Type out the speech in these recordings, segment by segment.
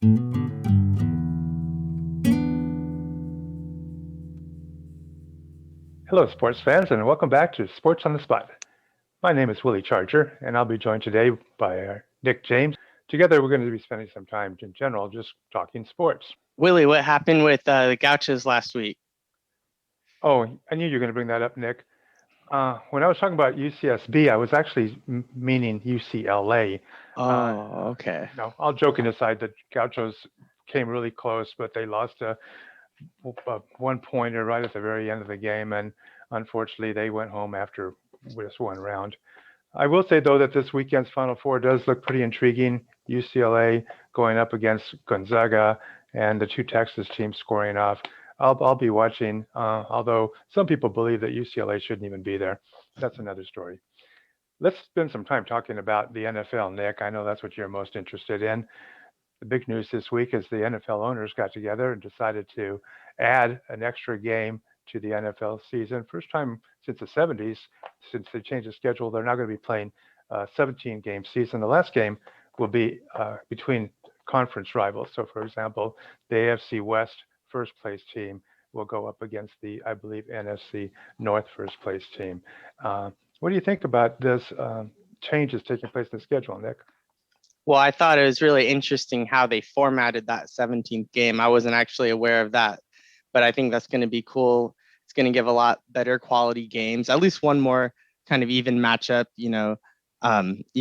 Hello, sports fans, and welcome back to Sports on the Spot. My name is Willie Charger, and I'll be joined today by Nick James. Together, we're going to be spending some time in general just talking sports. Willie, what happened with the Gauchos last week? Oh, I knew you were going to bring that up, Nick. When I was talking about UCSB, I was actually meaning UCLA. Oh, okay. No, all joking aside, the Gauchos came really close, but they lost a one pointer right at the very end of the game, and unfortunately, they went home after just one round. I will say though that this weekend's Final Four does look pretty intriguing. UCLA going up against Gonzaga, and the two Texas teams scoring off. I'll be watching. Although some people believe that UCLA shouldn't even be there. That's another story. Let's spend some time talking about the NFL, Nick. I know that's what you're most interested in. The big news this week is the NFL owners got together and decided to add an extra game to the NFL season. First time since the 70s, since they changed the schedule, they're now going to be playing a 17 game season. The last game will be between conference rivals. So, for example, the AFC West first place team will go up against the, I believe, NFC North first place team. What do you think about this changes taking place in the schedule, Nick? Well, I thought it was really interesting how they formatted that 17th game. I wasn't actually aware of that, but I think that's going to be cool. It's going to give a lot better quality games, at least one more kind of even matchup. You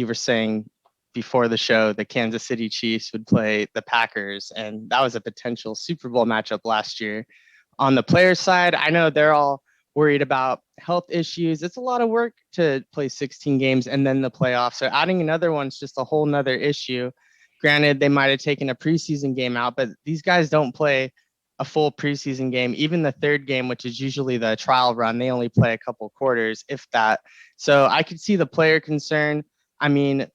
were saying before the show, the Kansas City Chiefs would play the Packers, and that was a potential Super Bowl matchup last year. On the player side, I know they're all worried about health issues. It's a lot of work to play 16 games and then the playoffs. So adding another one's just a whole nother issue. Granted, they might have taken a preseason game out, but these guys don't play a full preseason game. Even the third game, which is usually the trial run, they only play a couple quarters, if that. So I could see the player concern. I mean,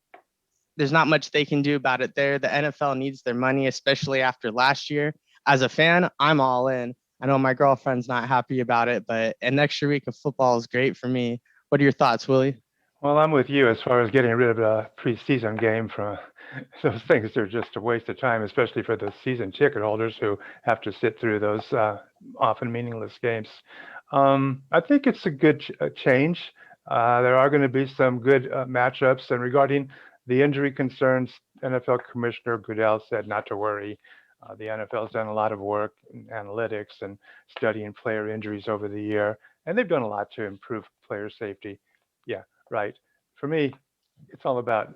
there's not much they can do about it there. The NFL needs their money, especially after last year. As a fan, I'm all in. I know my girlfriend's not happy about it, but an extra week of football is great for me. What are your thoughts, Willie? Well, I'm with you as far as getting rid of a preseason game from those things are just a waste of time, especially for the season ticket holders who have to sit through those often meaningless games. I think it's a good change. There are going to be some good matchups, and regarding the injury concerns, NFL Commissioner Goodell said not to worry. The NFL has done a lot of work in analytics and studying player injuries over the year, and they've done a lot to improve player safety. Yeah, right. For me, it's all about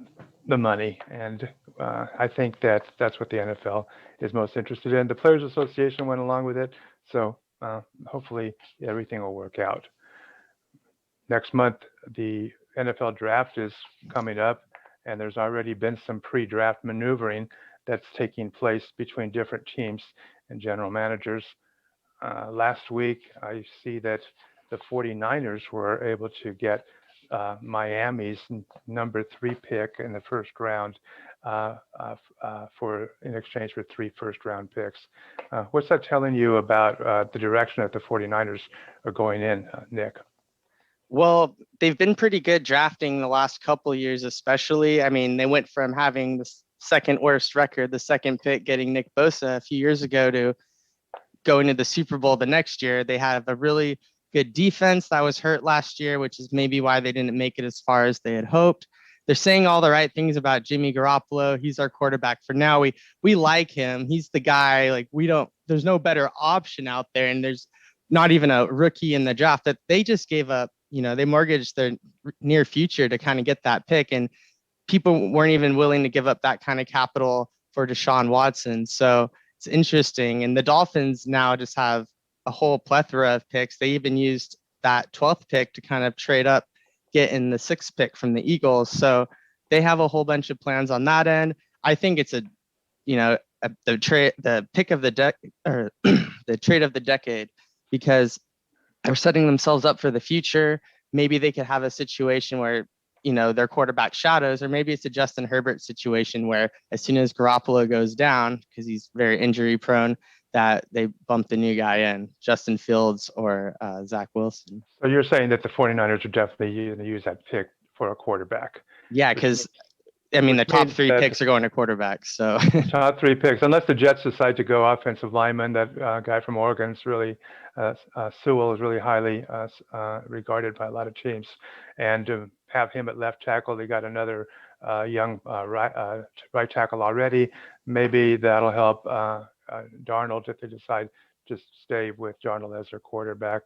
the money, and I think that that's what the NFL is most interested in. The Players Association went along with it, so hopefully everything will work out. Next month, the NFL draft is coming up, and there's already been some pre-draft maneuvering that's taking place between different teams and general managers. Last week, I see that the 49ers were able to get Miami's number 3 pick in the first round for in exchange for 3 first-round picks. What's that telling you about the direction that the 49ers are going in, Nick? Well, they've been pretty good drafting the last couple of years, especially. I mean, they went from having the second worst record, the second pick, getting Nick Bosa a few years ago, to going to the Super Bowl the next year. They have a really good defense that was hurt last year, which is maybe why they didn't make it as far as they had hoped. They're saying all the right things about Jimmy Garoppolo. He's our quarterback for now. We like him. He's the guy. Like, we don't. There's no better option out there, and there's not even a rookie in the draft that they just gave up. They mortgaged their near future to kind of get that pick, and people weren't even willing to give up that kind of capital for Deshaun Watson. So it's interesting. And the Dolphins now just have a whole plethora of picks. They even used that 12th pick to kind of trade up, get in the 6th pick from the Eagles. So they have a whole bunch of plans on that end. I think it's the pick of the or the trade of the decade, because they're setting themselves up for the future. Maybe they could have a situation where their quarterback shadows, or maybe it's a Justin Herbert situation where as soon as Garoppolo goes down, because he's very injury prone, that they bump the new guy in, Justin Fields or Zach Wilson. So you're saying that the 49ers are definitely going to use that pick for a quarterback. Yeah, because I mean, the Which top means three that- picks are going to quarterbacks. So Top 3 picks, unless the Jets decide to go offensive lineman. That guy from Oregon is really, Sewell is really highly regarded by a lot of teams. And to have him at left tackle, they got another young right tackle already. Maybe that'll help Darnold if they decide to stay with Darnold as their quarterback.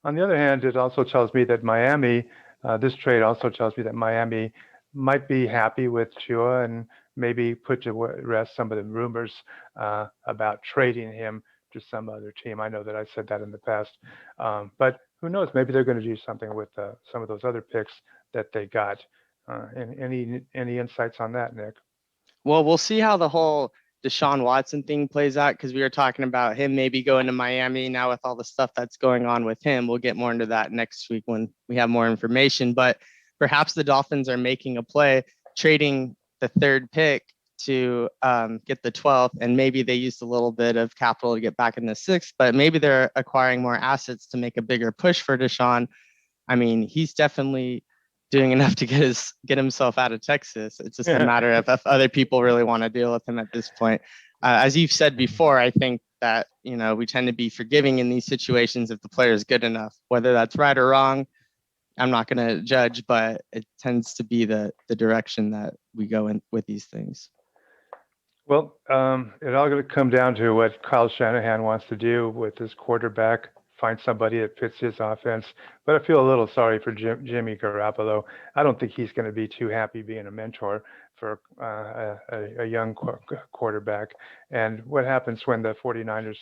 On the other hand, it also tells me that Miami, this trade also tells me that Miami might be happy with Tua and maybe put to rest some of the rumors about trading him to some other team. I know that I said that in the past, but who knows? Maybe they're going to do something with some of those other picks that they got. And any insights on that, Nick? well, we'll see how the whole Deshaun Watson thing plays out because we were talking about him maybe going to Miami now with all the stuff that's going on with him. We'll get more into that next week when we have more information. But perhaps the Dolphins are making a play, trading the third pick to get the 12th, and maybe they used a little bit of capital to get back in the 6th, but maybe they're acquiring more assets to make a bigger push for Deshaun. I mean, he's definitely doing enough to get himself out of Texas. It's just a matter of if other people really want to deal with him at this point. As you've said before, I think that, you know, we tend to be forgiving in these situations if the player is good enough. Whether that's right or wrong, I'm not going to judge, but it tends to be the direction that we go in with these things. Well, it all going to come down to what Kyle Shanahan wants to do with his quarterback, find somebody that fits his offense. But I feel a little sorry for Jimmy Garoppolo. I don't think he's going to be too happy being a mentor for a young quarterback. And what happens when the 49ers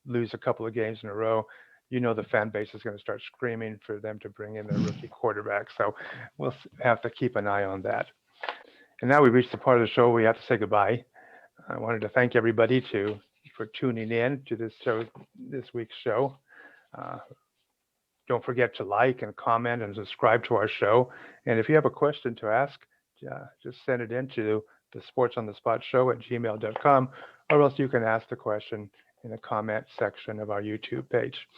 lose a couple of games in a row? You know, the fan base is going to start screaming for them to bring in their rookie quarterback. So we'll have to keep an eye on that. And now we've reached the part of the show where we have to say goodbye. I wanted to thank everybody for tuning in to this week's show. Don't forget to like and comment and subscribe to our show. And if you have a question to ask, just send it in to the sportsonthespot@gmail.com, or else you can ask the question in the comment section of our YouTube page.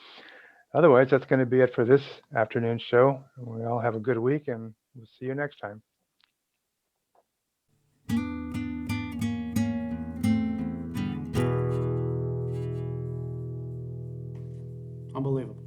Otherwise, that's going to be it for this afternoon show. We all have a good week, and we'll see you next time. Unbelievable.